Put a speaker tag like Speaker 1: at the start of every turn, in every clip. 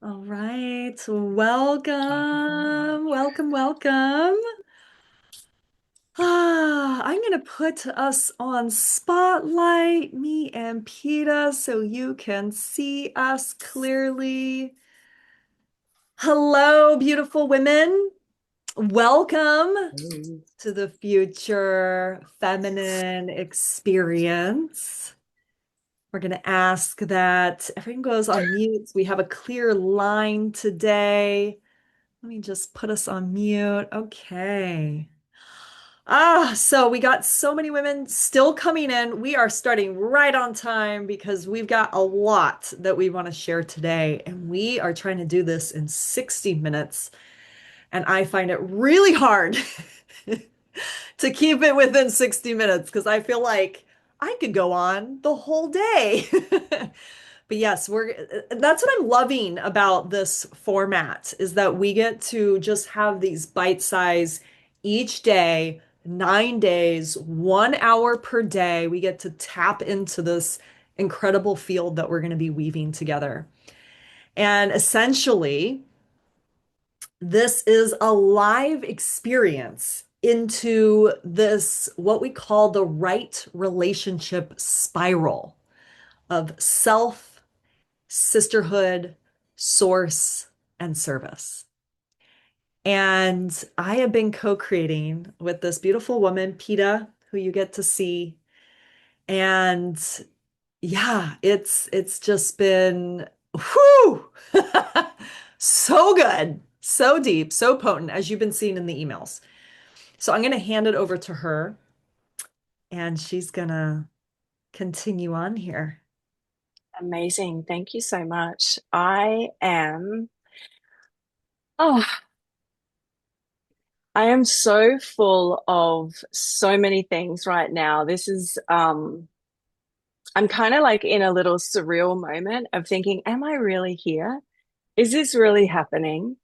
Speaker 1: All right. Welcome, welcome, welcome. I'm going to put us on spotlight, me and Peta, so you can see us clearly. Hello, beautiful women. Welcome to the future feminine experience. We're going to ask that everyone goes on mute. We have a clear line today. Let me just put us on mute. Okay. So we got so many women still coming in. We are starting right on time because we've got a lot that we want to share today. And we are trying to do this in 60 minutes. And I find it really hard to keep it within 60 minutes because I feel like I could go on the whole day. But yes, that's what I'm loving about this format is that we get to just have these bite size each day, 9 days, 1 hour per day. We get to tap into this incredible field that we're going to be weaving together. And essentially, this is a live experience into this, what we call the right relationship spiral of self, sisterhood, source, and service. And I have been co-creating with this beautiful woman, Peta, who you get to see. And yeah, it's just been whew, so good, so deep, so potent, as you've been seeing in the emails. So I'm going to hand it over to her, and she's going to continue on here.
Speaker 2: Amazing. Thank you so much. Oh, I am so full of so many things right now. I'm kind of like in a little surreal moment of thinking, am I really here? Is this really happening?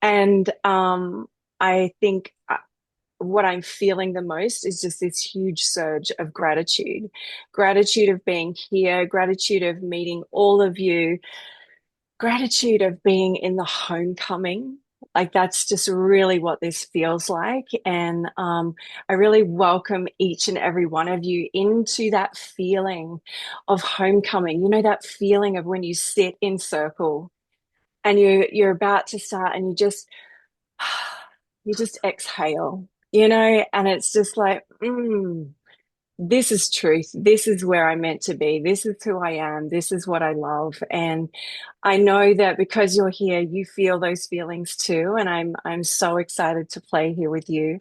Speaker 2: And I think what I'm feeling the most is just this huge surge of gratitude, gratitude of being here, gratitude of meeting all of you, gratitude of being in the homecoming. Like that's just really what this feels like. And I really welcome each and every one of you into that feeling of homecoming. You know, that feeling of when you sit in circle and you're about to start and you just exhale, you know, and it's just like, this is truth. This is where I'm meant to be. This is who I am. This is what I love. And I know that because you're here, you feel those feelings too. And I'm so excited to play here with you.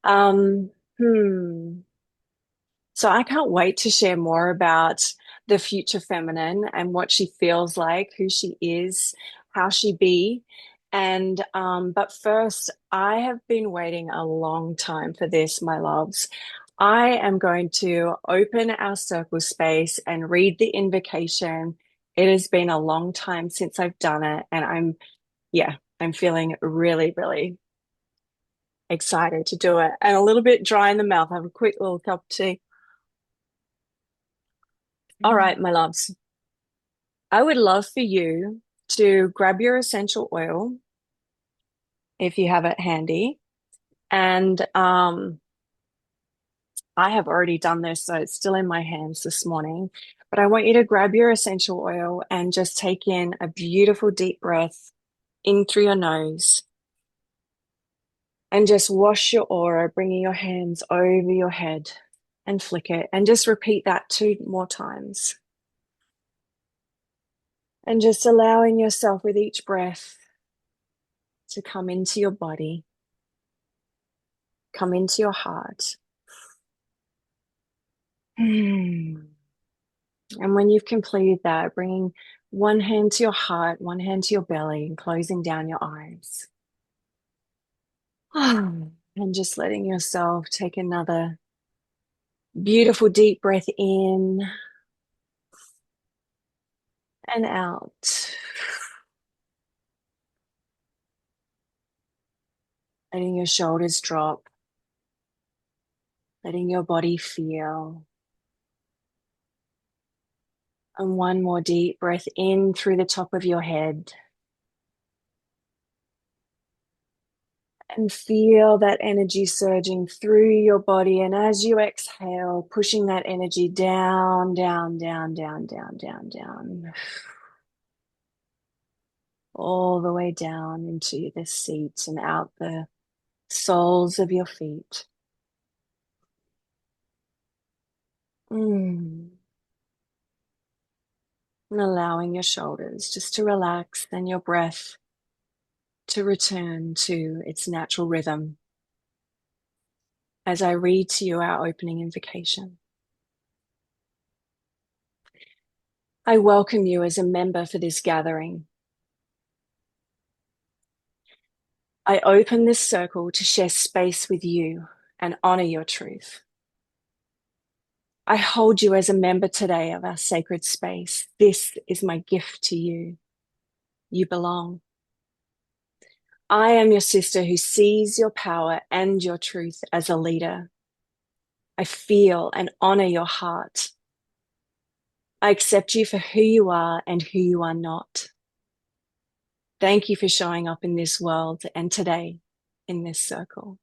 Speaker 2: Um, hmm. So I can't wait to share more about the future feminine and what she feels like, who she is, how she be. And but first, I have been waiting a long time for this, my loves. I am going to open our circle space and read the invocation. It has been a long time since I've done it, and I'm feeling really, really excited to do it and a little bit dry in the mouth. Have a quick little cup of tea. All right, my loves. I would love for you to grab your essential oil if you have it handy. And I have already done this, so it's still in my hands this morning. But I want you to grab your essential oil and just take in a beautiful deep breath in through your nose and just wash your aura, bringing your hands over your head and flick it. And just repeat that 2 more times. And just allowing yourself with each breath to come into your body, come into your heart. And when you've completed that, bringing one hand to your heart, one hand to your belly, and closing down your eyes. And just letting yourself take another beautiful deep breath in and out. Letting your shoulders drop, letting your body feel. And one more deep breath in through the top of your head. And feel that energy surging through your body. And as you exhale, pushing that energy down, down, down, down, down, down, down, all the way down into the seat and out the soles of your feet. Mm. And allowing your shoulders just to relax and your breath to return to its natural rhythm as I read to you our opening invocation. I welcome you as a member for this gathering. I open this circle to share space with you and honor your truth. I hold you as a member today of our sacred space. This is my gift to you. You belong. I am your sister who sees your power and your truth as a leader. I feel and honor your heart. I accept you for who you are and who you are not. Thank you for showing up in this world and today in this circle.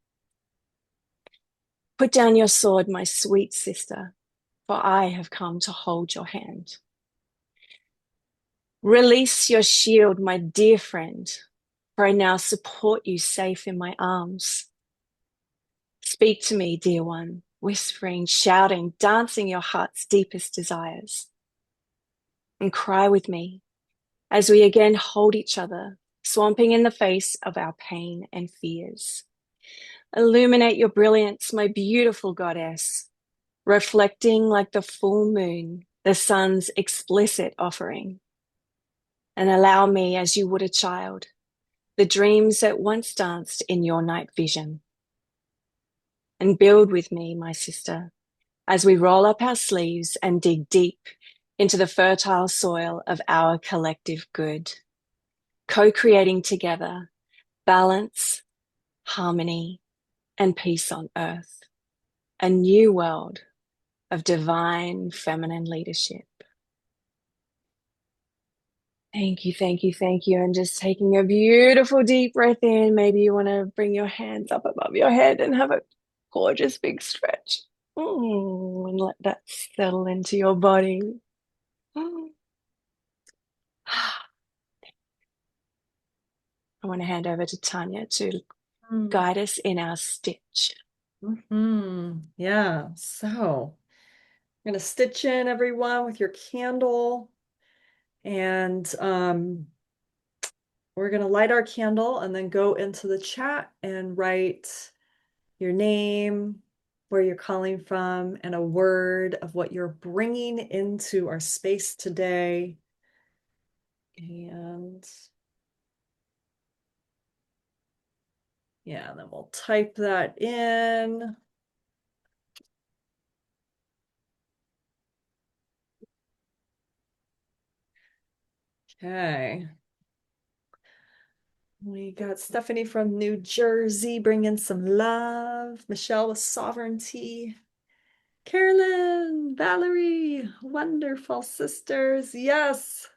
Speaker 2: Put down your sword, my sweet sister, for I have come to hold your hand. Release your shield, my dear friend, for I now support you safe in my arms. Speak to me, dear one, whispering, shouting, dancing your heart's deepest desires. And cry with me as we again hold each other, swamping in the face of our pain and fears. Illuminate your brilliance, my beautiful goddess, reflecting like the full moon, the sun's explicit offering. And allow me, as you would a child, the dreams that once danced in your night vision. And build with me, my sister, as we roll up our sleeves and dig deep into the fertile soil of our collective good, co-creating together balance, harmony, and peace on earth, a new world of divine feminine leadership. Thank you, thank you, thank you. And just taking a beautiful deep breath in. Maybe you want to bring your hands up above your head and have a gorgeous big stretch. And let that settle into your body. I want to hand over to Tanya to guide us in our stitch.
Speaker 1: Yeah, so I'm going to stitch in everyone with your candle, and we're going to light our candle and then go into the chat and write your name, where you're calling from, and a word of what you're bringing into our space today. And yeah, and then we'll type that in. Okay. We got Stephanie from New Jersey bringing some love. Michelle with sovereignty. Carolyn, Valerie, wonderful sisters. Yes.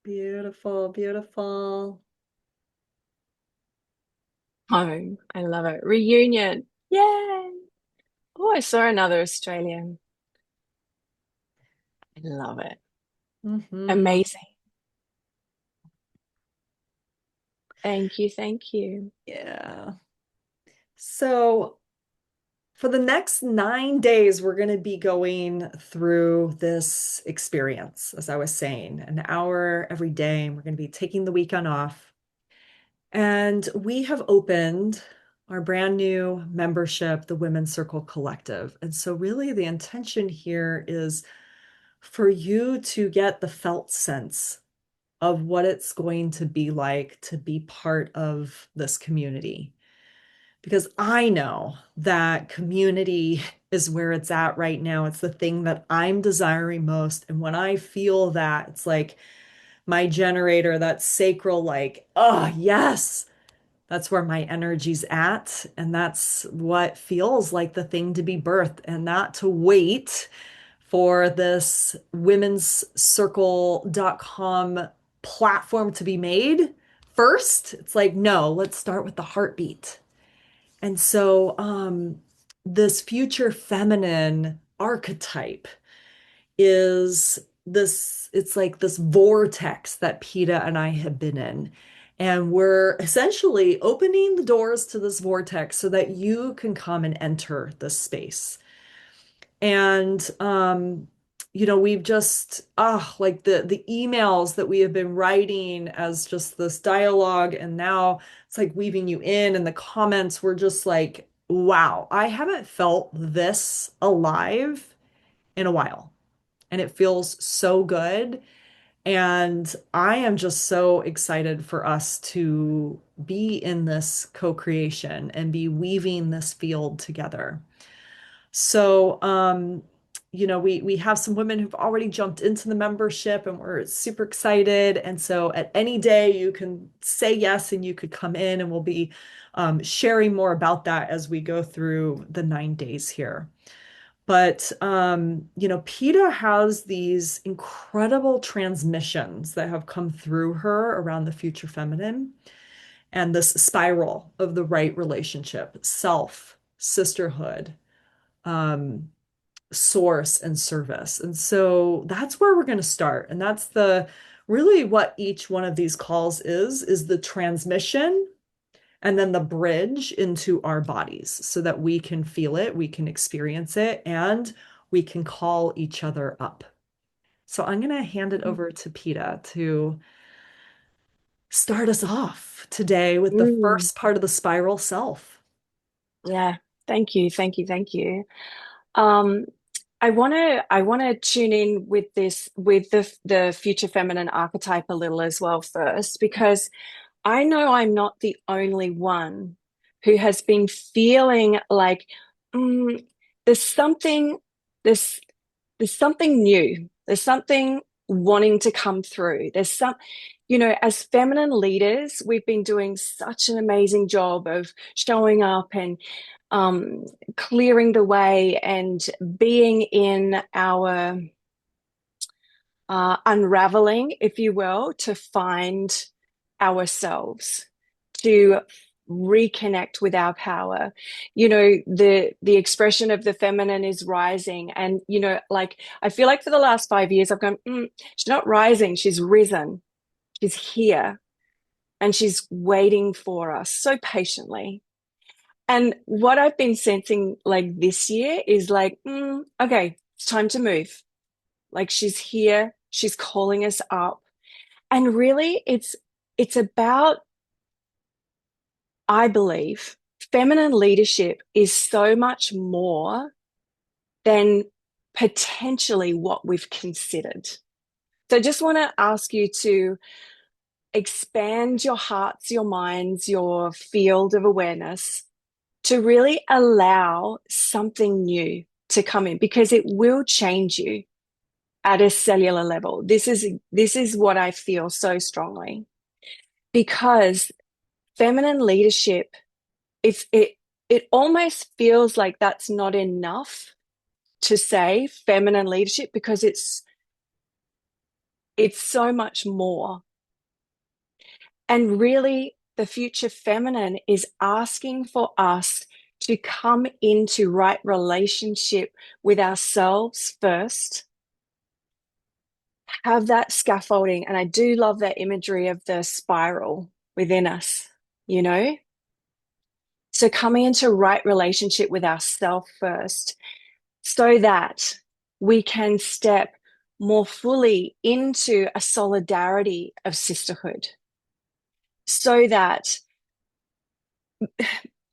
Speaker 1: Beautiful, beautiful.
Speaker 2: Home. I love it. Reunion. Yay. Oh, I saw another Australian. I love it.
Speaker 1: Hmm.
Speaker 2: Amazing. Thank you. Thank you.
Speaker 1: Yeah. So for the next 9 days, we're going to be going through this experience, as I was saying, an hour every day. And we're going to be taking the weekend off. And we have opened our brand new membership, the Women's Circle Collective. And so, really, the intention here is for you to get the felt sense of what it's going to be like to be part of this community. Because I know that community is where it's at right now. It's the thing that I'm desiring most. And when I feel that, it's like my generator, that sacral, like, oh, yes, that's where my energy's at. And that's what feels like the thing to be birthed, and not to wait for this womenscircle.com platform to be made. First, it's like, no, let's start with the heartbeat. And so, this future feminine archetype is this, it's like this vortex that PETA and I have been in. And we're essentially opening the doors to this vortex so that you can come and enter this space. And we've just like the emails that we have been writing as just this dialogue, and now it's like weaving you in, and the comments were just like, wow, I haven't felt this alive in a while. And it feels so good. And I am just so excited for us to be in this co-creation and be weaving this field together. So, we have some women who've already jumped into the membership and we're super excited. And so at any day you can say yes and you could come in, and we'll be sharing more about that as we go through the 9 days here. But PETA has these incredible transmissions that have come through her around the future feminine and this spiral of the right relationship, self, sisterhood, um, source, and service. And so that's where we're going to start. And that's the really what each one of these calls is the transmission and then the bridge into our bodies so that we can feel it, we can experience it, and we can call each other up. So I'm going to hand it over to PETA to start us off today with the
Speaker 2: Mm,
Speaker 1: first part of the spiral self.
Speaker 2: yeah. Thank you. Thank you. Thank you. Um, I want to tune in with this with the future feminine archetype a little as well first, because I know I'm not the only one who has been feeling like mm, there's something there's there's something new. There's something wanting to come through. As feminine leaders, we've been doing such an amazing job of showing up and um, clearing the way and being in our unraveling, if you will, to find ourselves, to reconnect with our power. The expression of the feminine is rising. And, like I feel like for the last 5 years, I've gone, she's not rising, she's risen. She's here and she's waiting for us so patiently. And what I've been sensing like this year is like, okay, it's time to move. Like she's here, she's calling us up. And really it's about, I believe, feminine leadership is so much more than potentially what we've considered. So I just want to ask you to expand your hearts, your minds, your field of awareness to really allow something new to come in, because it will change you at a cellular level. This is what I feel so strongly, because feminine leadership, it almost feels like that's not enough to say feminine leadership, because it's so much more. And really, the future feminine is asking for us to come into right relationship with ourselves first, have that scaffolding. And I do love that imagery of the spiral within us, you know? So coming into right relationship with ourselves first, so that we can step more fully into a solidarity of sisterhood, so that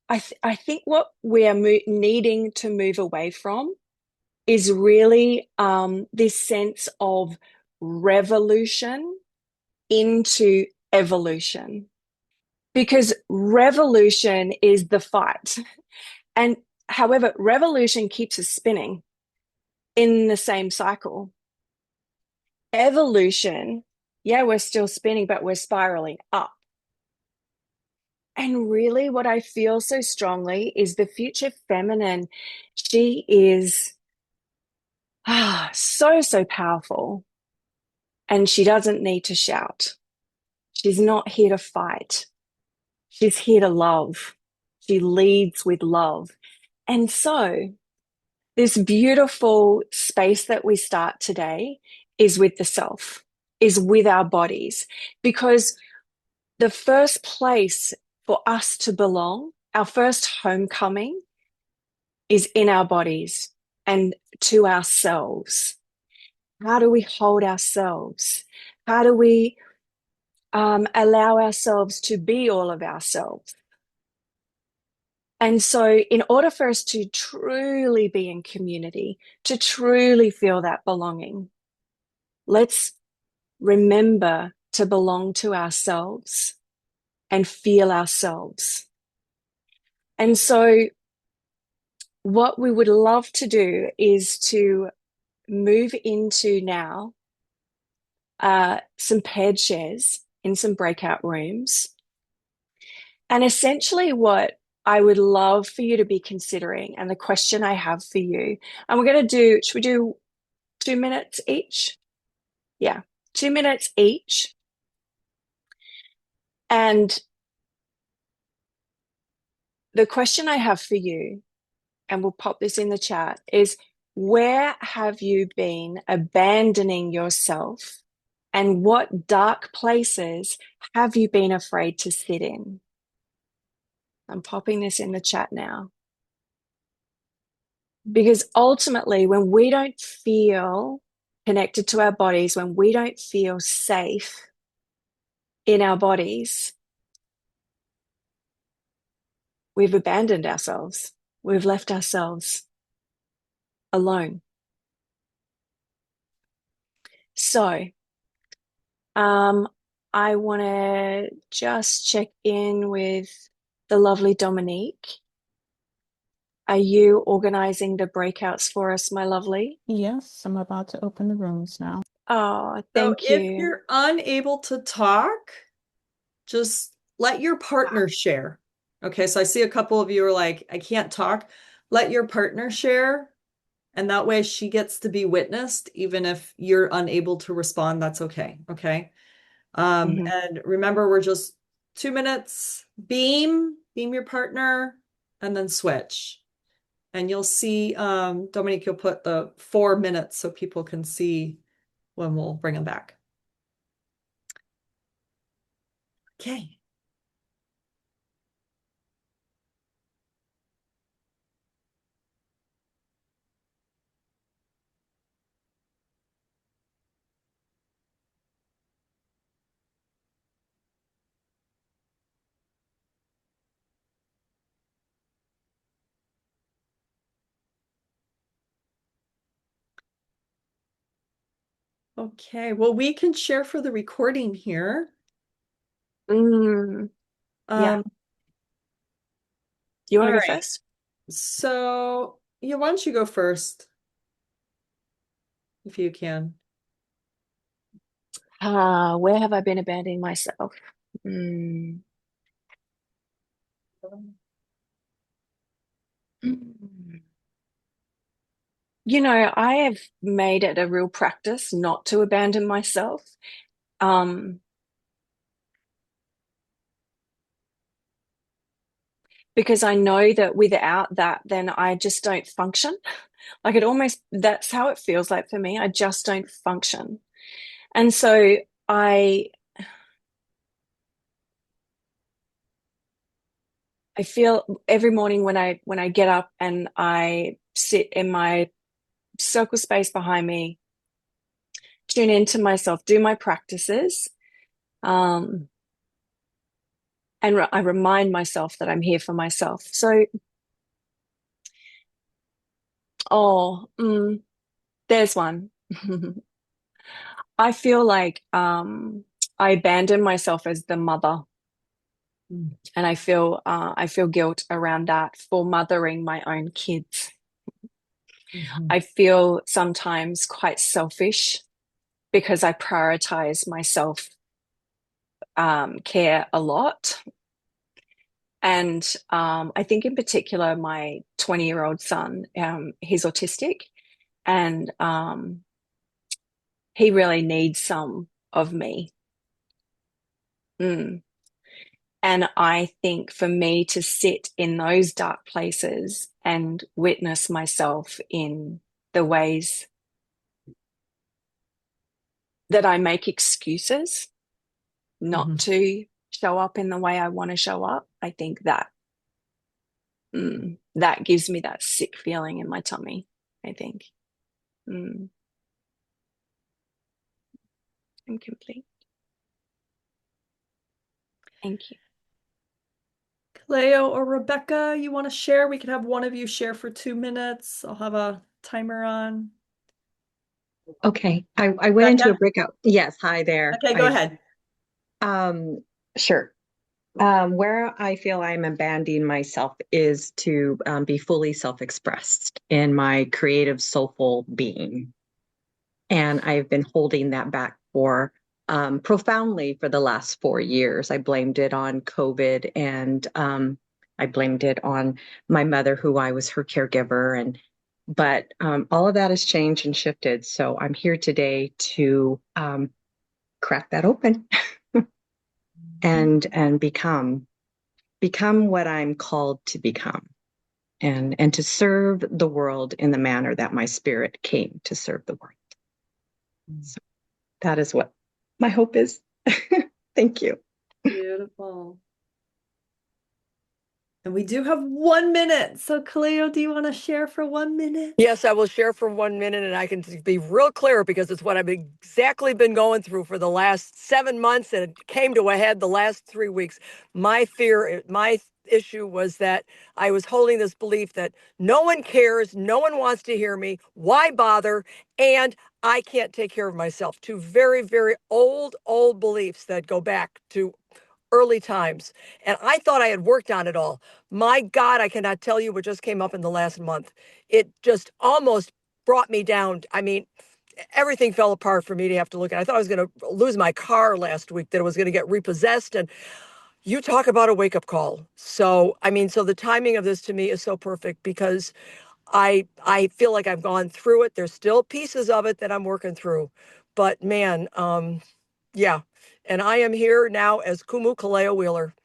Speaker 2: I think what we are needing to move away from is really this sense of revolution into evolution, because revolution is the fight. And however, revolution keeps us spinning in the same cycle. Evolution, yeah, we're still spinning, but we're spiraling up. And really, what I feel so strongly is the future feminine. She is So, so powerful. And she doesn't need to shout. She's not here to fight. She's here to love. She leads with love. And so, this beautiful space that we start today is with the self, is with our bodies, because the first place for us to belong, our first homecoming, is in our bodies and to ourselves. How do we hold ourselves? How do we allow ourselves to be all of ourselves? And so, in order for us to truly be in community, to truly feel that belonging, let's remember to belong to ourselves and feel ourselves. And so, what we would love to do is to move into now some paired shares in some breakout rooms. And essentially, what I would love for you to be considering, and the question I have for you, and we're going to do, should we do 2 minutes each? Yeah, 2 minutes each. And the question I have for you, and we'll pop this in the chat, is where have you been abandoning yourself? And what dark places have you been afraid to sit in? I'm popping this in the chat now. Because ultimately, when we don't feel connected to our bodies, when we don't feel safe in our bodies, we've abandoned ourselves. We've left ourselves alone. So, um, I want to just check in with the lovely Dominique. Are you organizing the breakouts for us, my lovely?
Speaker 3: Yes, I'm about to open the rooms now.
Speaker 2: Oh,
Speaker 1: So
Speaker 2: thank
Speaker 1: if
Speaker 2: you.
Speaker 1: you're unable to talk, just let your partner share. Okay, so I see a couple of you are like, I can't talk. Let your partner share, and that way she gets to be witnessed, even if you're unable to respond, that's okay. Okay.
Speaker 2: Mhm.
Speaker 1: And remember, we're just 2 minutes, beam your partner, and then switch. And you'll see, Dominique, you'll put the 4 minutes so people can see when we'll bring them back. Okay. Okay. Well, we can share for the recording here.
Speaker 2: Mm, yeah.
Speaker 1: Um,
Speaker 2: You want
Speaker 1: all
Speaker 2: to go
Speaker 1: right.
Speaker 2: first?
Speaker 1: So, yeah, why don't you go first if you can?
Speaker 2: Where have I been abandoning myself? Mm. Mm. I have made it a real practice not to abandon myself. Um, because I know that without that, then I just don't function. Like that's how it feels like for me. I just don't function. And so I I feel every morning when I get up and I sit in my circle space behind me, tune into myself, do my practices, um, and I remind myself that I'm here for myself. So, oh, there's one. I feel like I abandon myself as the mother,
Speaker 1: Mm.
Speaker 2: and I feel guilt around that for mothering my own kids.
Speaker 1: Mhm.
Speaker 2: I feel sometimes quite selfish because I prioritize myself care a lot. And I think in particular, my 20-year-old son, he's autistic. And he really needs some of me. Mm. And I think for me to sit in those dark places and witness myself in the ways that I make excuses not
Speaker 1: Mhm.
Speaker 2: to show up in the way I want to show up, I think that that gives me that sick feeling in my tummy, I think. Mm, I'm complete. Thank you.
Speaker 1: Cleo or Rebecca, you want to share? We could have one of you share for 2 minutes. I'll have a timer on.
Speaker 4: Okay. I went into a
Speaker 1: Rebecca?
Speaker 4: breakout. Yes, hi there.
Speaker 1: Okay, go ahead.
Speaker 4: Um sure. Where I feel I'm abandoning myself is to be fully self-expressed in my creative, soulful being. And I've been holding that back for profoundly for the last 4 years. I blamed it on COVID and I blamed it on my mother, who I was her caregiver. But all of that has changed and shifted. So I'm here today to crack that open and become what I'm called to become, and to serve the world in the manner that my spirit came to serve the world. So that is what my hope is. Thank you.
Speaker 1: Beautiful. And we do have 1 minute. So, Cleo, do you want to share for 1 minute?
Speaker 5: Yes, I will share for 1 minute, and I can be real clear because it's what I've exactly been going through for the last 7 months, and it came to a head the last 3 weeks. My fear, my issue was that I was holding this belief that no one cares, no one wants to hear me, why bother, and I can't take care of myself. Two very, very old beliefs that go back to early times. And I thought I had worked on it all. My God, I cannot tell you what just came up in the last month. It just almost brought me down. I mean, everything fell apart for me to have to look at. I thought I was going to lose my car last week, that it was going to get repossessed. And you talk about a wake up call. So, I mean, so the timing of this to me is so perfect because I feel like I've gone through it. There's still pieces of it that I'm working through. But man, yeah. And I am here now as Kumu Kaleo Wheeler,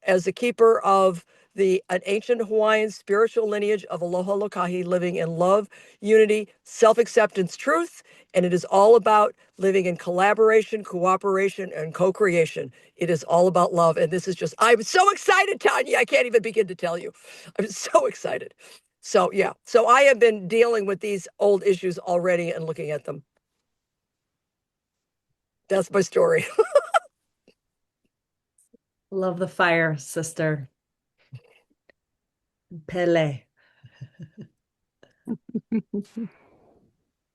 Speaker 5: as the keeper of an ancient Hawaiian spiritual lineage of Aloha Lokahi, living in love, unity, self-acceptance, truth. And it is all about living in collaboration, cooperation, and co-creation. It is all about love. And this is just, I'm so excited, Tanya. I can't even begin to tell you. I'm so excited. So, yeah. So I have been dealing with these old issues already and looking at them. That's my story.
Speaker 1: Love the fire, sister. Pele.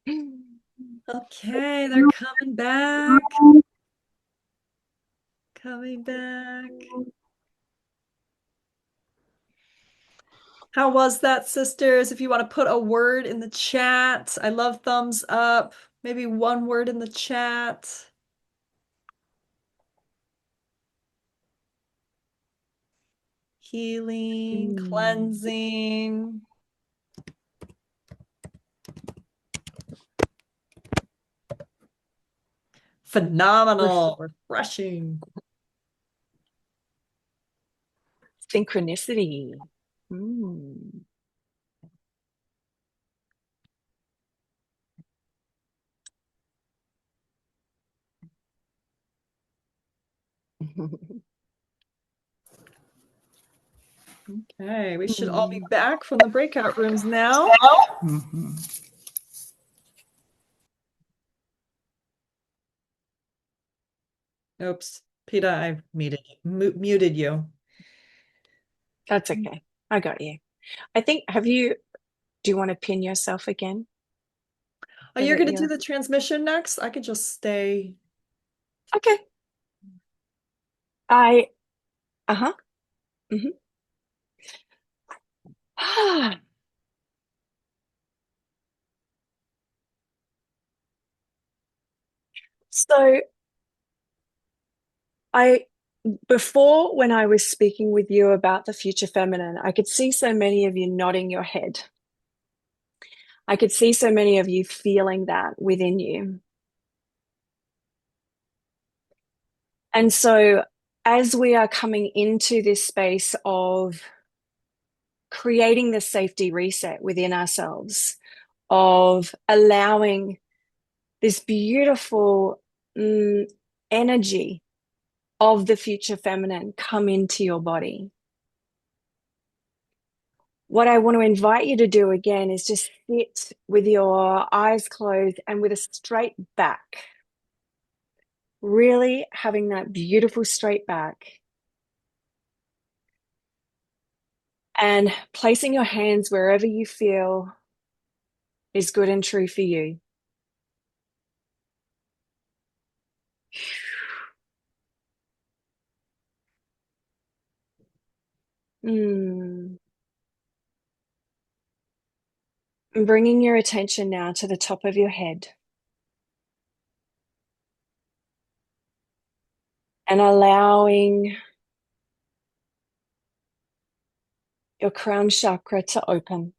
Speaker 1: Okay, they're coming back. Coming back. How was that, sisters? If you want to put a word in the chat, I love thumbs up. Maybe one word in the chat. Healing, cleansing. Phenomenal, refreshing.
Speaker 2: Synchronicity. Mm.
Speaker 1: Okay, we should all be back from the breakout rooms now. Oops, Peter, I muted you.
Speaker 2: That's okay. I got you. I think, do you want to pin yourself again?
Speaker 1: Oh,
Speaker 2: So
Speaker 1: you're
Speaker 2: that
Speaker 1: going to do
Speaker 2: you're
Speaker 1: the transmission next? I could just stay.
Speaker 2: okay. Uh-huh. Mm-hmm. So I before, when I was speaking with you about the future feminine, I could see so many of you nodding your head. I could see so many of you feeling that within you. And so as we are coming into this space of creating the safety reset within ourselves, of allowing this beautiful energy of the future feminine come into your body. What I want to invite you to do again is just sit with your eyes closed and with a straight back. Really having that beautiful straight back. And placing your hands wherever you feel is good and true for you. And bringing your attention now to the top of your head. And allowing your crown chakra to open.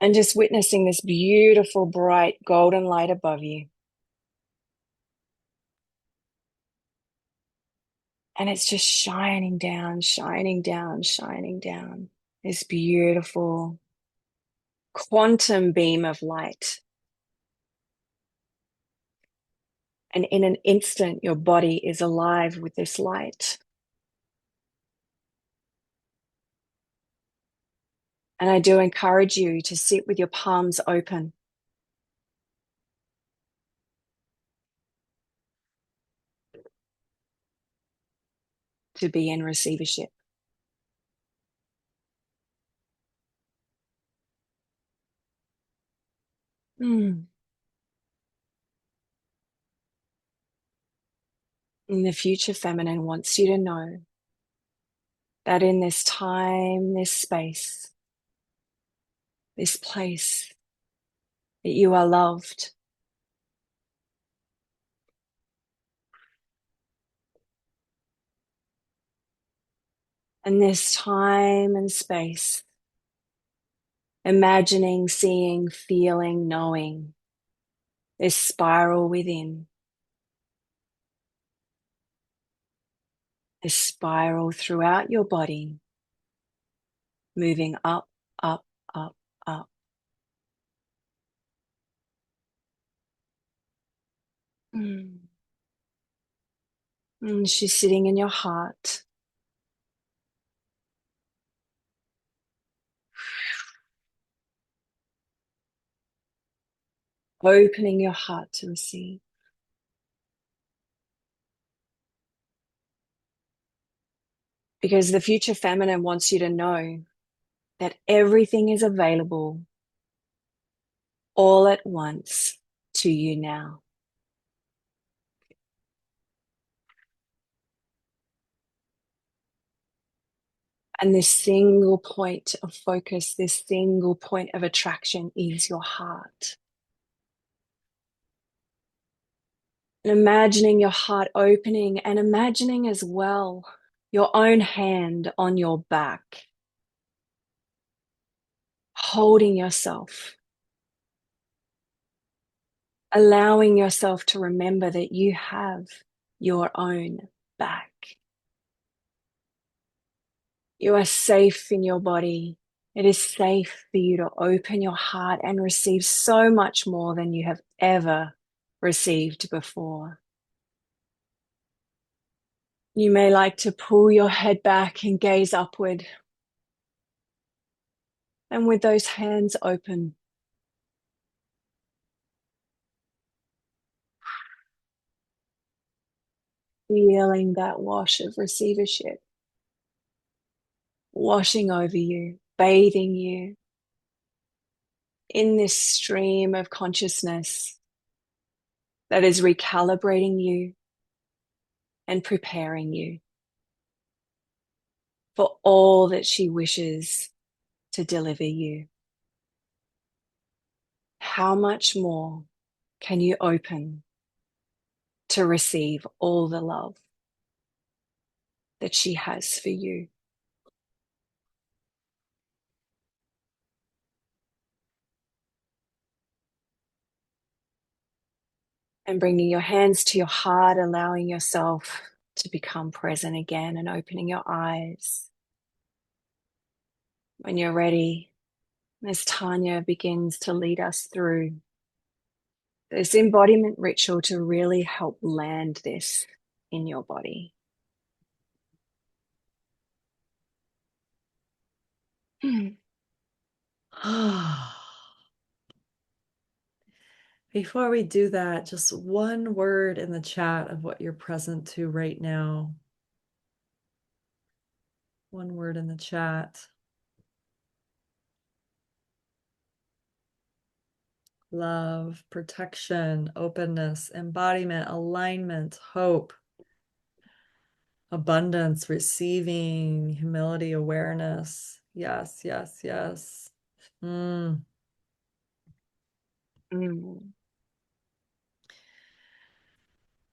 Speaker 2: And just witnessing this beautiful, bright, golden light above you. And it's just shining down, shining down, shining down. This beautiful quantum beam of light. And in an instant, your body is alive with this light. And I do encourage you to sit with your palms open. To be in receivership. And the future feminine wants you to know that in this time, this space, this place, that you are loved. And this time and space, imagining, seeing, feeling, knowing this spiral within, this spiral throughout your body, moving up, up, up, up. And she's sitting in your heart. Opening your heart to receive. Because the future feminine wants you to know that everything is available all at once to you now. And this single point of focus, this single point of attraction is your heart. And imagining your heart opening and imagining as well your own hand on your back, holding yourself, allowing yourself to remember that you have your own back. You are safe in your body. It is safe for you to open your heart and receive so much more than you have ever received before. You may like to pull your head back and gaze upward. And with those hands open, feeling that wash of receivership, washing over you, bathing you in this stream of consciousness that is recalibrating you and preparing you for all that she wishes to deliver you. How much more can you open to receive all the love that she has for you. And bringing your hands to your heart, allowing yourself to become present again and opening your eyes. When you're ready, as Tanya begins to lead us through this embodiment ritual to really help land this in your body.
Speaker 1: Before we do that, just one word in the chat of what you're present to right now. One word in the chat. Love, protection, openness, embodiment, alignment, hope, abundance, receiving, humility, awareness. Yes, yes, yes. Mm.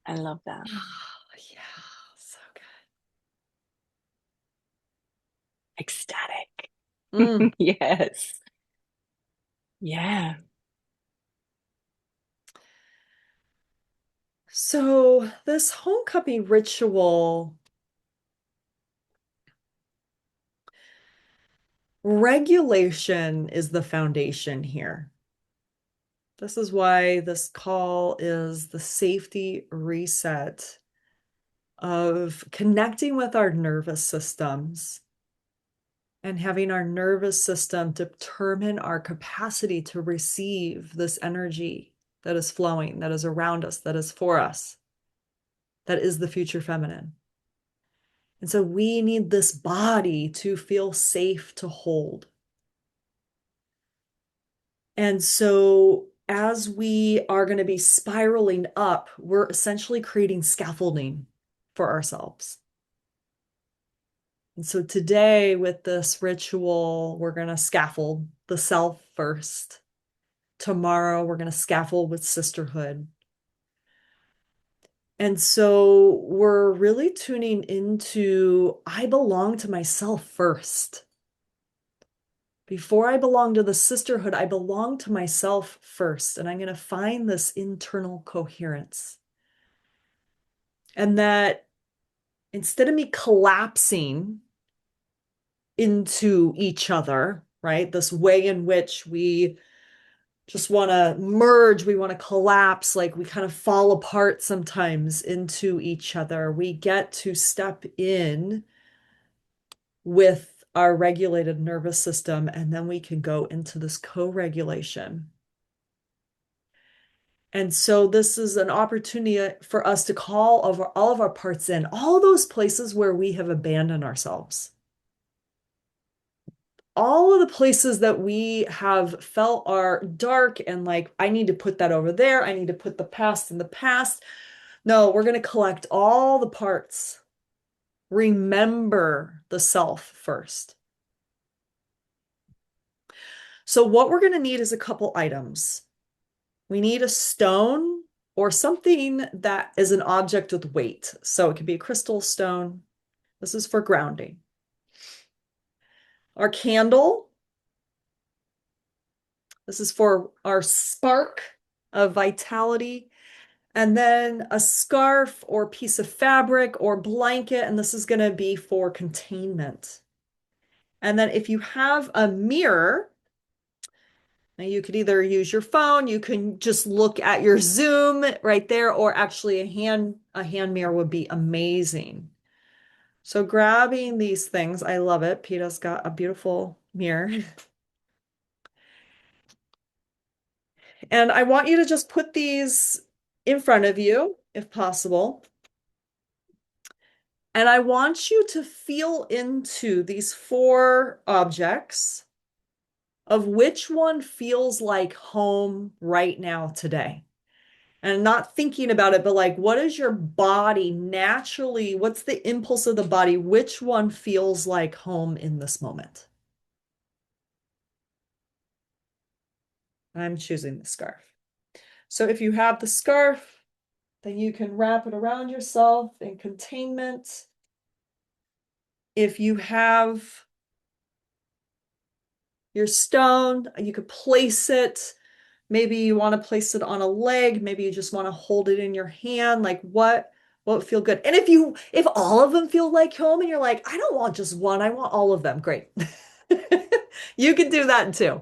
Speaker 2: I love that.
Speaker 1: Yeah, so
Speaker 2: Ecstatic.
Speaker 1: good.
Speaker 2: Yes. Yeah.
Speaker 1: So this homecoming ritual, regulation is the foundation here. This is why this call is the safety reset of connecting with our nervous systems and having our nervous system determine our capacity to receive this energy that is flowing, that is around us, that is for us, that is the future feminine. And so we need this body to feel safe to hold. And so as we are going to be spiraling up, we're essentially creating scaffolding for ourselves. And so today, with this ritual, we're going to scaffold the self first. Tomorrow, we're going to scaffold with sisterhood. And so we're really tuning into, I belong to myself first. Before I belong to the sisterhood, I belong to myself first. And I'm going to find this internal coherence. And that instead of me collapsing into each other, right, this way in which we just want to merge, we want to collapse, like we kind of fall apart sometimes into each other, we get to step in with our regulated nervous system, and then we can go into this co-regulation. And so this is an opportunity for us to call over all of our parts in, all those places where we have abandoned ourselves. All of the places that we have felt are dark and like, I need to put that over there. I need to put the past in the past. No, we're going to collect all the parts. Remember the self first. So what we're going to need is a couple items. We need a stone or something that is an object with weight. So it could be a crystal stone. This is for grounding. Our candle. This is for our spark of vitality. And then a scarf or piece of fabric or blanket, and this is going to be for containment. And then if you have a mirror, now you could either use your phone, you can just look at your Zoom right there, or actually a hand mirror would be amazing. So grabbing these things, I love it. Peta's got a beautiful mirror. And I want you to just put these in front of you, if possible. And I want you to feel into these four objects of which one feels like home right now today. And not thinking about it, but like, what is your body naturally? What's the impulse of the body? Which one feels like home in this moment? I'm choosing the scarf. So if you have the scarf, then you can wrap it around yourself in containment. If you have your stone, you could place it. Maybe you want to place it on a leg. Maybe you just want to hold it in your hand. Like what would feel good? And if all of them feel like home and you're like, I don't want just one, I want all of them. Great. You can do that too.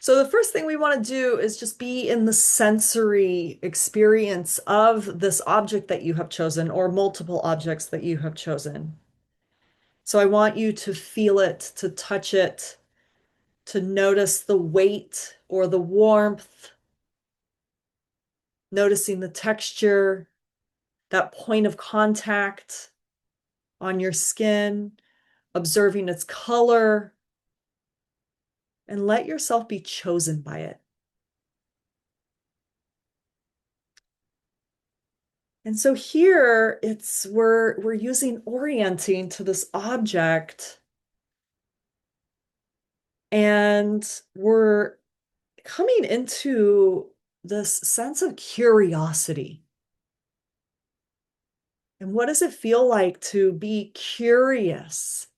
Speaker 1: So the first thing we want to do is just be in the sensory experience of this object that you have chosen or multiple objects that you have chosen. So I want you to feel it, to touch it, to notice the weight or the warmth, noticing the texture, that point of contact on your skin, observing its color, and let yourself be chosen by it. And so here we're using orienting to this object, and we're coming into this sense of curiosity. And what does it feel like to be curious?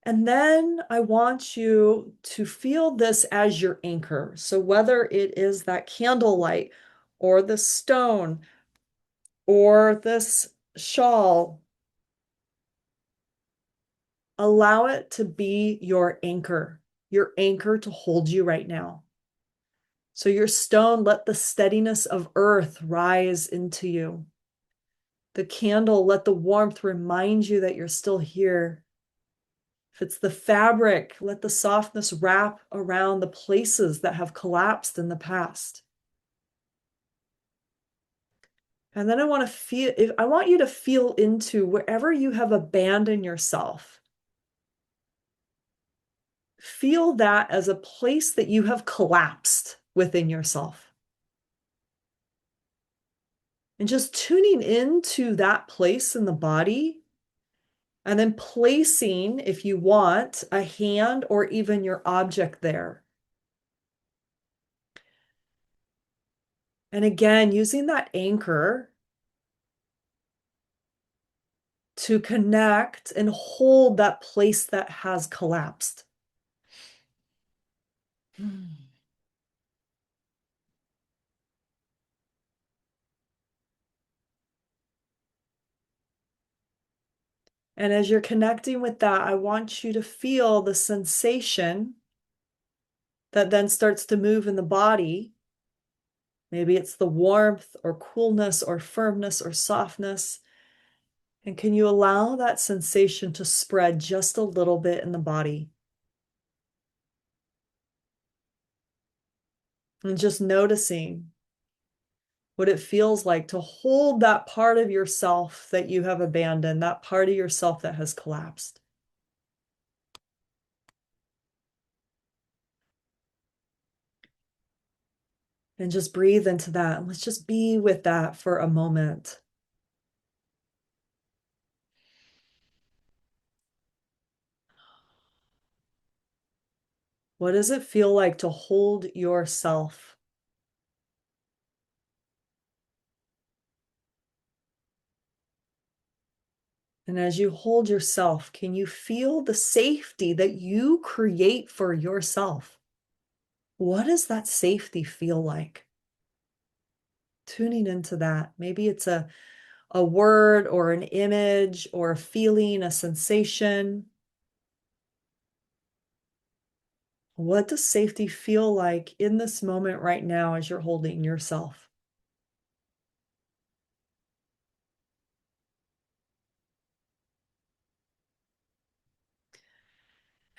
Speaker 1: And then I want you to feel this as your anchor. So whether it is that candlelight or the stone or this shawl, allow it to be your anchor to hold you right now. So your stone, let the steadiness of earth rise into you. The candle, let the warmth remind you that you're still here. If it's the fabric, let the softness wrap around the places that have collapsed in the past. And then I want you to feel into wherever you have abandoned yourself. Feel that as a place that you have collapsed within yourself. And just tuning into that place in the body, and then placing, if you want, a hand or even your object there. And again, using that anchor to connect and hold that place that has collapsed. And as you're connecting with that, I want you to feel the sensation that then starts to move in the body. Maybe it's the warmth or coolness or firmness or softness. And can you allow that sensation to spread just a little bit in the body? And just noticing what it feels like to hold that part of yourself that you have abandoned, that part of yourself that has collapsed. And just breathe into that. And let's just be with that for a moment. What does it feel like to hold yourself? And as you hold yourself, can you feel the safety that you create for yourself? What does that safety feel like? Tuning into that. Maybe it's a word or an image or a feeling, a sensation. What does safety feel like in this moment right now as you're holding yourself?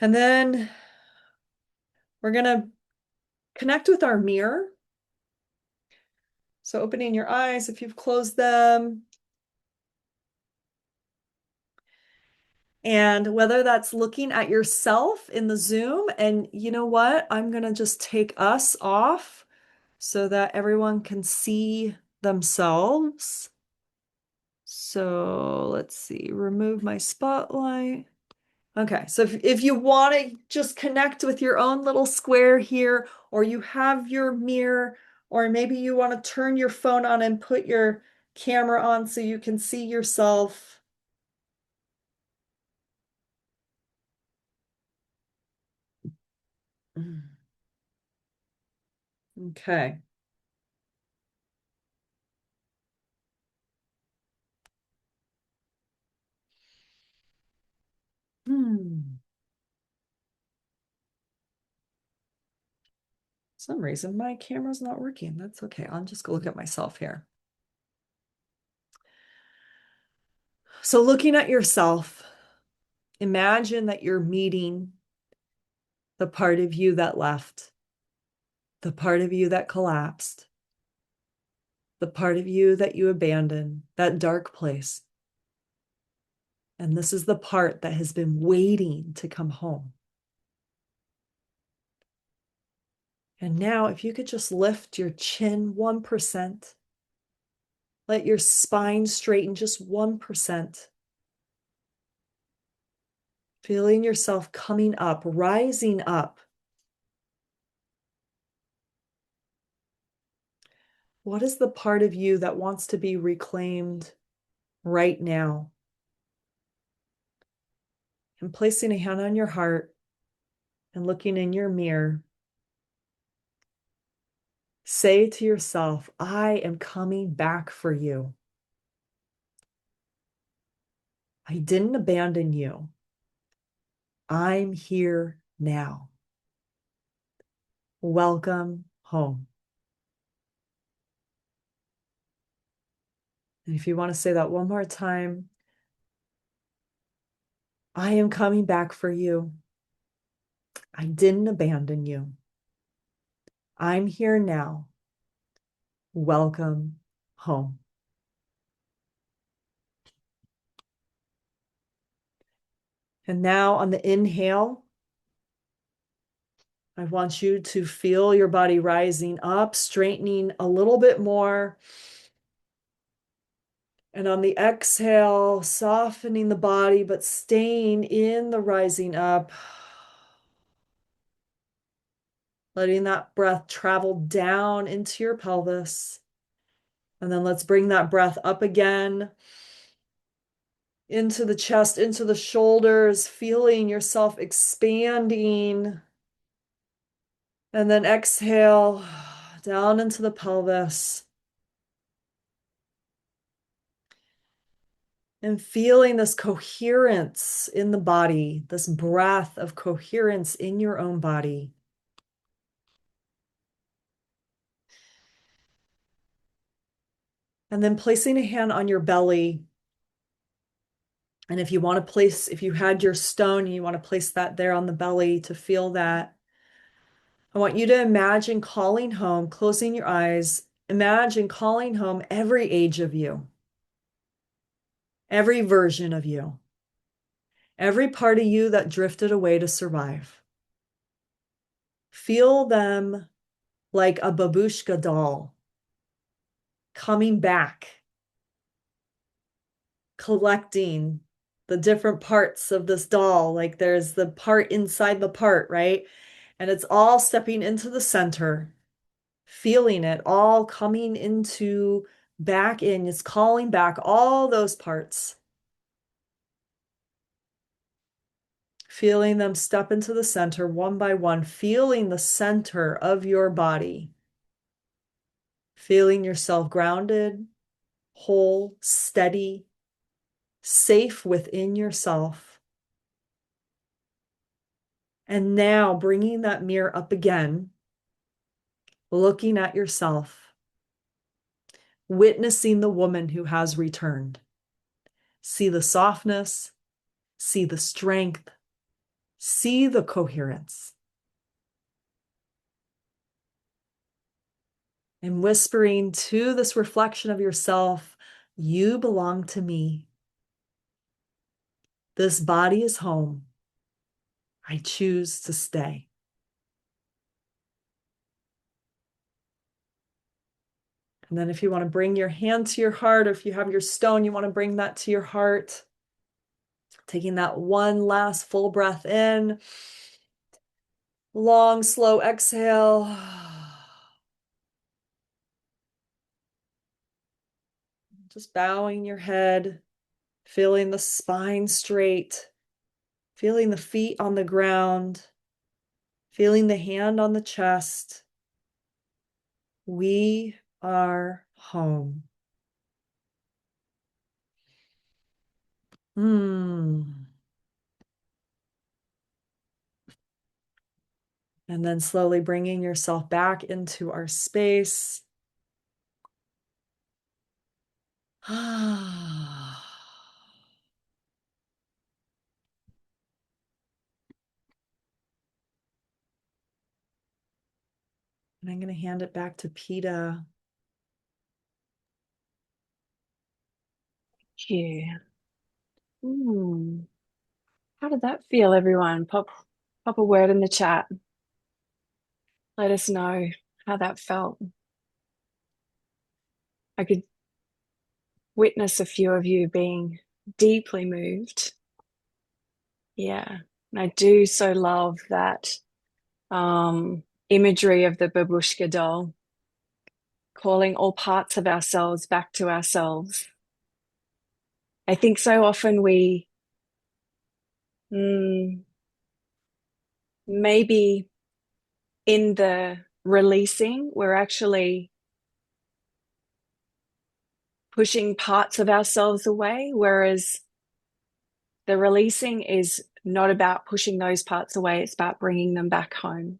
Speaker 1: And then we're going to connect with our mirror. So opening your eyes if you've closed them. And whether that's looking at yourself in the Zoom, and you know what? I'm going to just take us off so that everyone can see themselves. So let's see, remove my spotlight. Okay, so if you want to just connect with your own little square here, or you have your mirror, or maybe you want to turn your phone on and put your camera on so you can see yourself. Okay. Hmm. Some reason my camera's not working. That's okay. I'll just go look at myself here. So looking at yourself, imagine that you're meeting the part of you that left, the part of you that collapsed, the part of you that you abandoned, that dark place. And this is the part that has been waiting to come home. And now, if you could just lift your chin 1%, let your spine straighten just 1%, feeling yourself coming up, rising up. What is the part of you that wants to be reclaimed right now? And placing a hand on your heart and looking in your mirror, say to yourself, I am coming back for you. I didn't abandon you. I'm here now. Welcome home. And if you want to say that one more time, I am coming back for you. I didn't abandon you. I'm here now. Welcome home. And now on the inhale, I want you to feel your body rising up, straightening a little bit more. And on the exhale, softening the body, but staying in the rising up. Letting that breath travel down into your pelvis. And then let's bring that breath up again into the chest, into the shoulders, feeling yourself expanding. And then exhale down into the pelvis. And feeling this coherence in the body, this breath of coherence in your own body. And then placing a hand on your belly. And if you want to place, if you had your stone, you want to place that there on the belly to feel that. I want you to imagine calling home, closing your eyes. Imagine calling home every age of you, every version of you, every part of you that drifted away to survive. Feel them like a babushka doll coming back, collecting the different parts of this doll. Like there's the part inside the part, right? And it's all stepping into the center, feeling it all coming into back in. It's calling back all those parts. Feeling them step into the center one by one, feeling the center of your body, feeling yourself grounded, whole, steady, safe within yourself. And now bringing that mirror up again, looking at yourself, witnessing the woman who has returned. See the softness, see the strength, see the coherence. And whispering to this reflection of yourself, you belong to me. This body is home. I choose to stay. And then if you want to bring your hand to your heart, or if you have your stone, you want to bring that to your heart. Taking that one last full breath in. Long, slow exhale. Just bowing your head, feeling the spine straight, feeling the feet on the ground, feeling the hand on the chest. We are home. And then slowly bringing yourself back into our space. And I'm going to hand it back to Peta.
Speaker 2: Yeah. How did that feel, everyone? Pop a word in the chat. Let us know how that felt. I could witness a few of you being deeply moved. Yeah. And I do so love that imagery of the babushka doll, calling all parts of ourselves back to ourselves. I think so often we maybe in the releasing, we're actually pushing parts of ourselves away, whereas the releasing is not about pushing those parts away, it's about bringing them back home.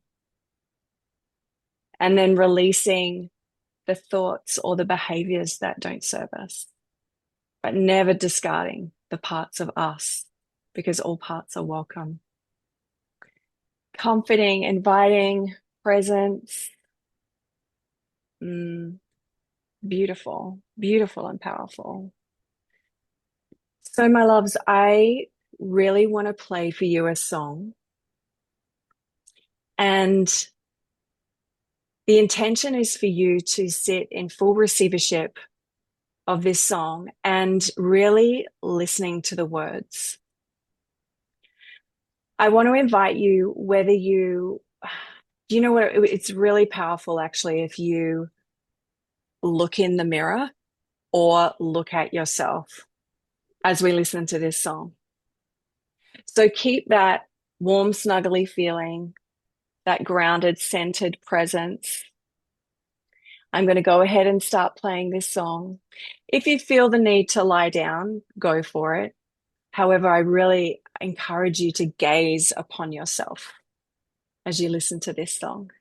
Speaker 2: And then releasing the thoughts or the behaviors that don't serve us, but never discarding the parts of us, because all parts are welcome. Comforting, inviting, presence. Beautiful, beautiful and powerful. So, my loves, I really want to play for you a song. And the intention is for you to sit in full receivership of this song and really listening to the words. I want to invite you, whether you know what, it's really powerful actually if you look in the mirror or look at yourself as we listen to this song. So keep that warm, snuggly feeling, that grounded, centered presence. I'm going to go ahead and start playing this song. If you feel the need to lie down, go for it. However, I really encourage you to gaze upon yourself as you listen to this song.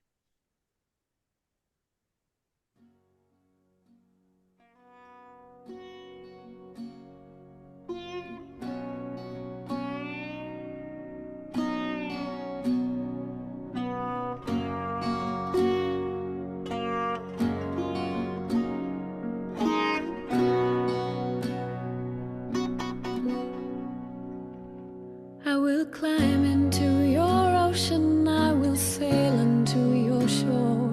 Speaker 6: I will climb into your ocean, I will sail into your shore,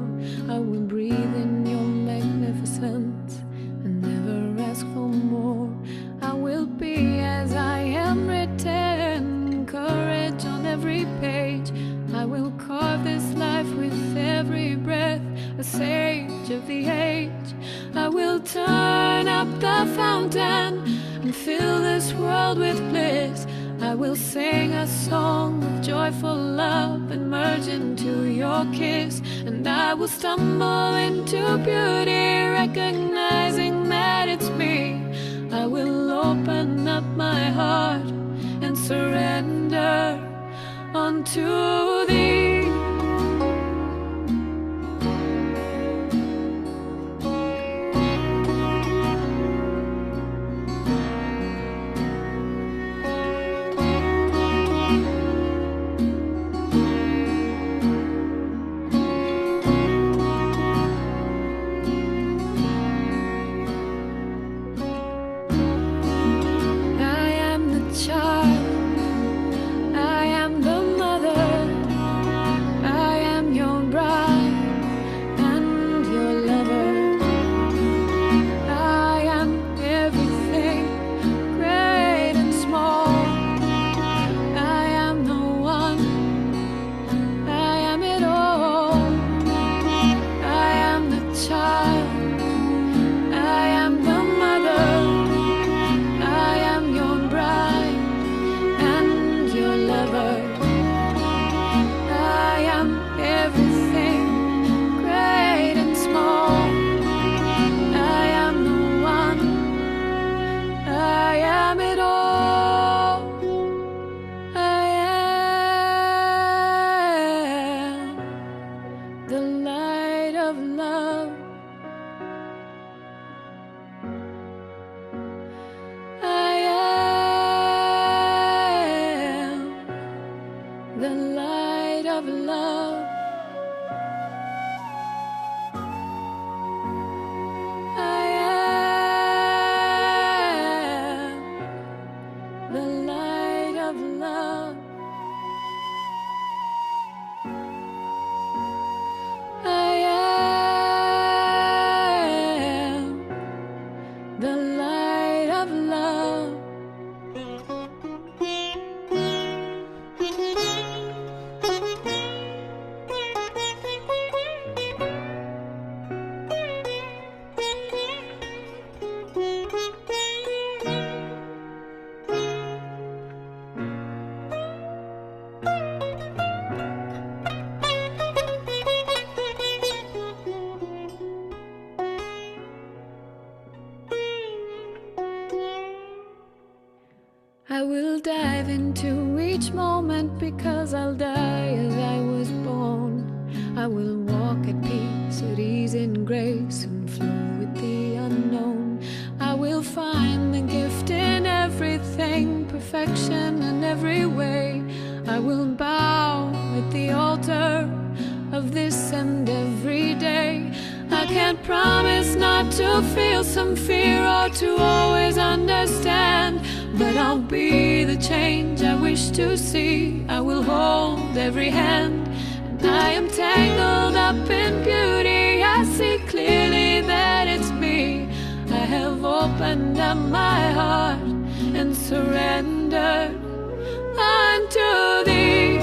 Speaker 6: I will breathe in your magnificence and never ask for more. I will be as I am written, courage on every page. I will carve this life with every breath, a sage of the age. I will turn up the fountain and fill this world with bliss. I will sing a song of joyful love and merge into your kiss. And I will stumble into beauty, recognizing that it's me. I will open up my heart and surrender unto thee. I am the child, I am the mother, the light of love. I am the light of love. I am the light of love. I will dive into each moment because I'll die as I was born. I will walk at peace, at ease and grace, and flow with the unknown. I will find the gift in everything, perfection in every way. I will bow at the altar of this and every day. I can't promise not to feel some fear or to always understand, but I'll be the change I wish to see. I will hold every hand, and I am tangled up in beauty. I see clearly that it's me. I have opened up my heart and surrendered unto thee.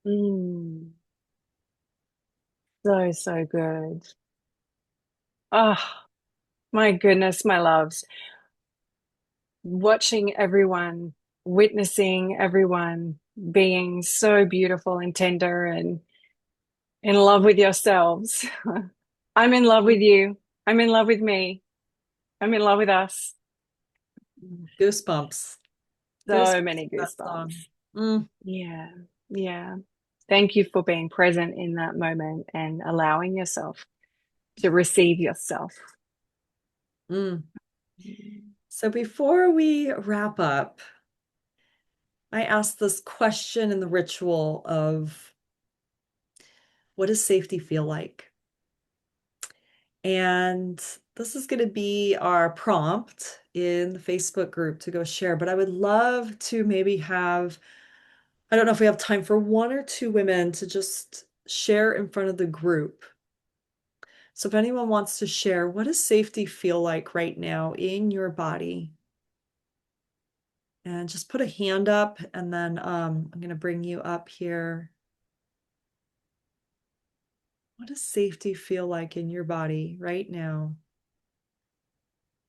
Speaker 2: Mm. So, so good. Oh, my goodness, my loves. Watching everyone, witnessing everyone being so beautiful and tender and in love with yourselves. I'm in love with you. I'm in love with me. I'm in love with us.
Speaker 1: Goosebumps.
Speaker 2: So
Speaker 1: Goosebumps.
Speaker 2: many
Speaker 1: That song.
Speaker 2: goosebumps.
Speaker 1: Mm.
Speaker 2: Yeah, yeah. Thank you for being present in that moment and allowing yourself to receive yourself.
Speaker 1: Mm. So before we wrap up, I asked this question in the ritual of what does safety feel like? And this is going to be our prompt in the Facebook group to go share. But I would love to maybe have, I don't know if we have time for one or two women to just share in front of the group. So if anyone wants to share, what does safety feel like right now in your body? And just put a hand up, and then I'm going to bring you up here. What does safety feel like in your body right now?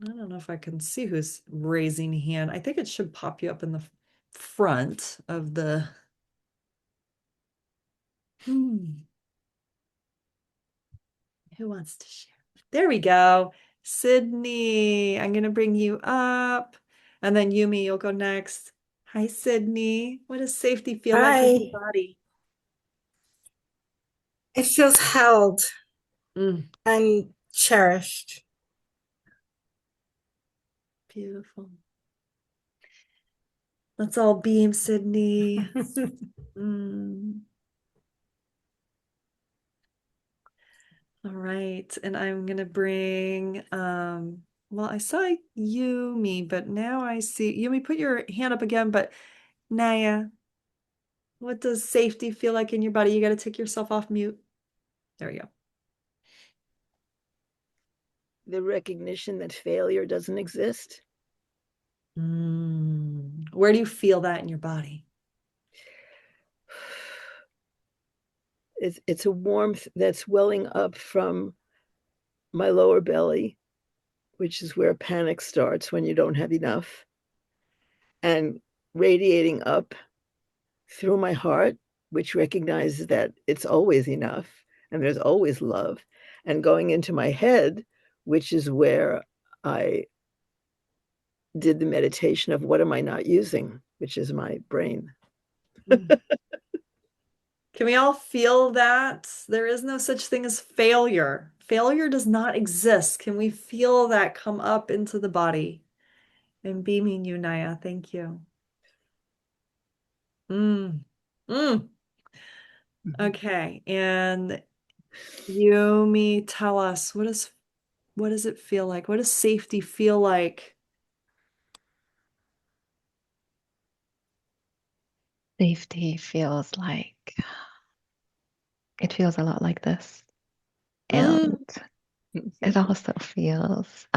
Speaker 1: I don't know if I can see who's raising a hand. I think it should pop you up in the front of the. Hmm. Who wants to share? There we go. Sydney, I'm going to bring you up. And then Yumi, you'll go next. Hi, Sydney. What does safety feel like in your
Speaker 7: Hi.
Speaker 1: body?
Speaker 7: It feels held
Speaker 1: Mm,
Speaker 7: and cherished.
Speaker 1: beautiful. Let's all beam, Sydney. Mm. All right. And I'm going to bring, well, I saw Yumi, but now I see Yumi, put your hand up again, but Naya, what does safety feel like in your body? You got to take yourself off mute. There we go.
Speaker 8: The recognition that failure doesn't exist.
Speaker 1: Where do you feel that in your body?
Speaker 8: It's a warmth that's welling up from my lower belly, which is where panic starts when you don't have enough, and radiating up through my heart, which recognizes that it's always enough and there's always love, and going into my head, which is where I did the meditation of what am I not using, which is my brain.
Speaker 1: Mm. Can we all feel that? There is no such thing as failure. Failure does not exist. Can we feel that come up into the body? And beaming you, Naya. Thank you. Mm. Mm. Okay. And Yumi, tell us, what does it feel like? What does safety feel like?
Speaker 9: Safety feels like it feels a lot like this.
Speaker 1: Mm.
Speaker 9: And it also feels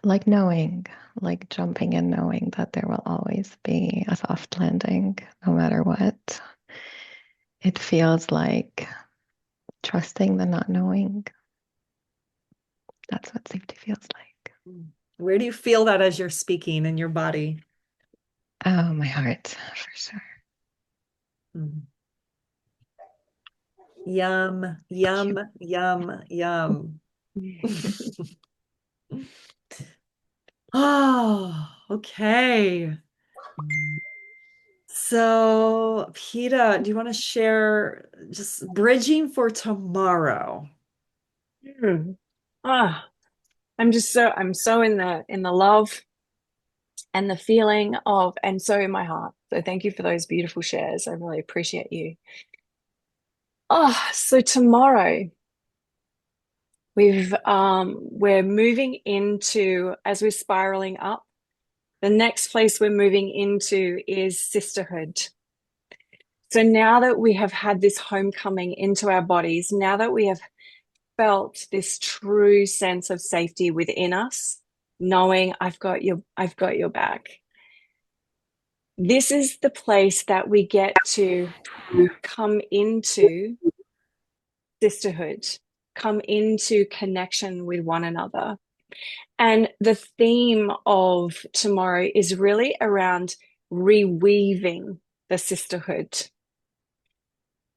Speaker 9: like knowing, like jumping and knowing that there will always be a soft landing no matter what. It feels like trusting the not knowing. That's what safety feels like.
Speaker 1: Where do you feel that as you're speaking in your body?
Speaker 9: Oh, my heart, for sure.
Speaker 1: Mm. Yum, yum, yum, yum. Oh, okay. So, Peta, do you want to share just bridging for tomorrow?
Speaker 2: Ah, I'm so in the love and the feeling of, and so in my heart. So thank you for those beautiful shares. I really appreciate you. Oh, so tomorrow we're moving into, as we're spiraling up, the next place we're moving into is sisterhood. So now that we have had this homecoming into our bodies, now that we have felt this true sense of safety within us, knowing I've got your back. This is the place that we get to come into sisterhood, come into connection with one another. And the theme of tomorrow is really around reweaving the sisterhood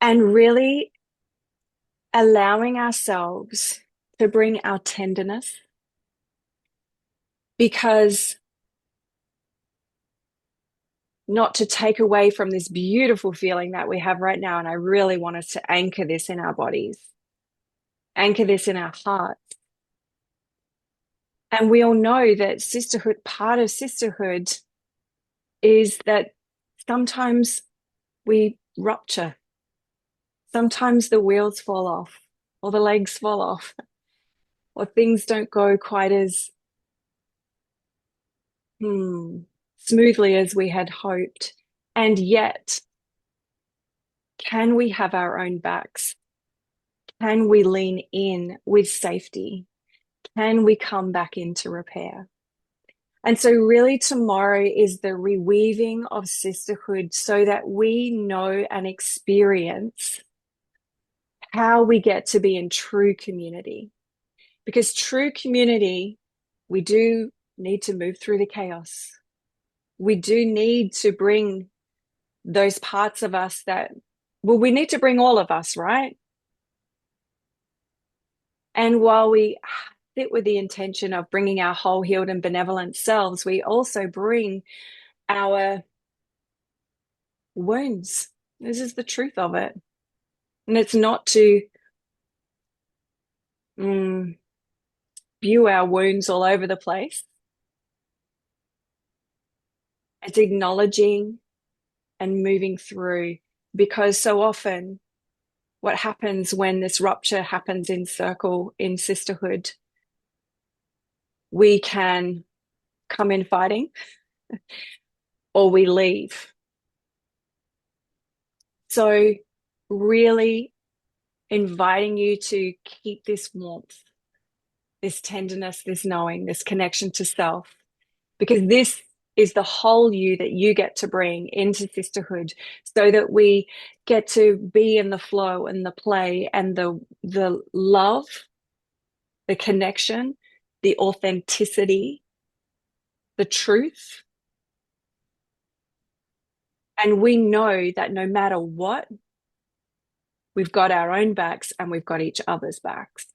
Speaker 2: and really allowing ourselves to bring our tenderness, because not to take away from this beautiful feeling that we have right now. And I really want us to anchor this in our bodies, anchor this in our hearts. And we all know that sisterhood, part of sisterhood is that sometimes we rupture. Sometimes the wheels fall off, or the legs fall off, or things don't go quite as smoothly as we had hoped. And yet, can we have our own backs? Can we lean in with safety? Can we come back into repair? And so, really, tomorrow is the reweaving of sisterhood so that we know and experience how we get to be in true community. Because true community, we do need to move through the chaos. We do need to bring those parts of us that, well, we need to bring all of us, right? And while we sit with the intention of bringing our whole, healed, and benevolent selves, we also bring our wounds. This is the truth of it. And it's not to spew our wounds all over the place. It's acknowledging and moving through, because so often what happens when this rupture happens in circle, in sisterhood, we can come in fighting or we leave. So really inviting you to keep this warmth, this tenderness, this knowing, this connection to self, because this is the whole you that you get to bring into sisterhood, so that we get to be in the flow and the play and the love, the connection, the authenticity, the truth. And we know that no matter what, we've got our own backs and we've got each other's backs.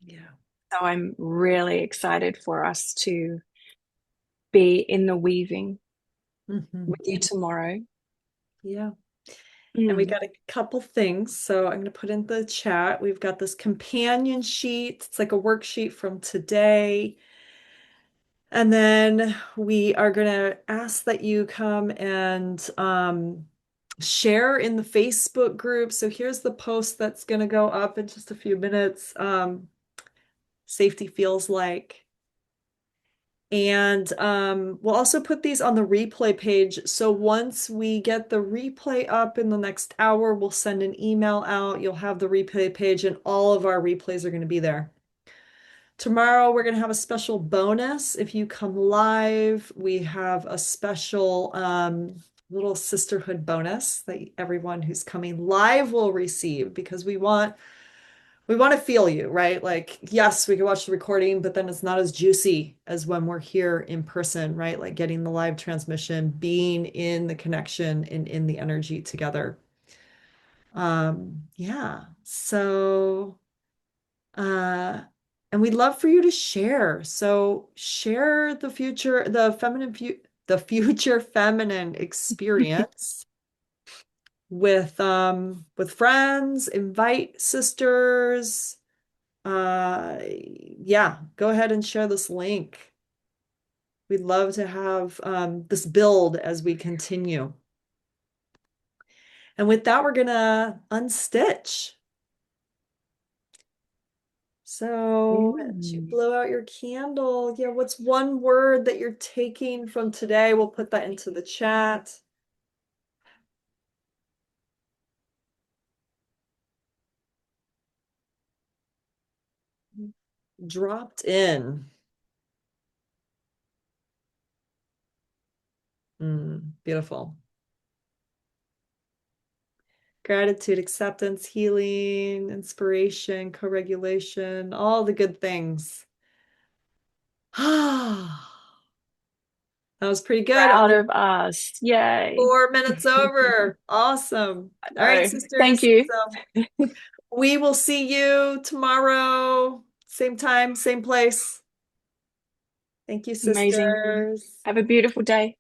Speaker 1: Yeah.
Speaker 2: So I'm really excited for us to be in the weaving with you tomorrow.
Speaker 1: Yeah. And we got a couple things. So I'm going to put in the chat. We've got this companion sheet. It's like a worksheet from today. And then we are going to ask that you come and share in the Facebook group. So here's the post that's going to go up in just a few minutes. Safety feels like. And we'll also put these on the replay page. So once we get the replay up in the next hour, we'll send an email out. You'll have the replay page, and all of our replays are going to be there. Tomorrow, we're going to have a special bonus. If you come live, we have a special little sisterhood bonus that everyone who's coming live will receive, because we want to feel you, right? Like, yes, we can watch the recording, but then it's not as juicy as when we're here in person, right? Like getting the live transmission, being in the connection and in the energy together. Yeah. So, and we'd love for you to share. So share the future, the future feminine experience with friends, invite sisters. Yeah, go ahead and share this link. We'd love to have this build as we continue. And with that, we're gonna unstitch. So as you blow out your candle, yeah, what's one word that you're taking from today? We'll put that into the chat. Dropped in. Beautiful. Gratitude, acceptance, healing, inspiration, co-regulation, all the good things. Ah, that was pretty good.
Speaker 2: Proud
Speaker 1: Only
Speaker 2: of us. Yay.
Speaker 1: 4 minutes over. Awesome. All right,
Speaker 2: Thank
Speaker 1: sisters.
Speaker 2: you.
Speaker 1: So we will see you tomorrow. Same time, same place. Thank you,
Speaker 2: Amazing.
Speaker 1: sisters.
Speaker 2: Have a beautiful day.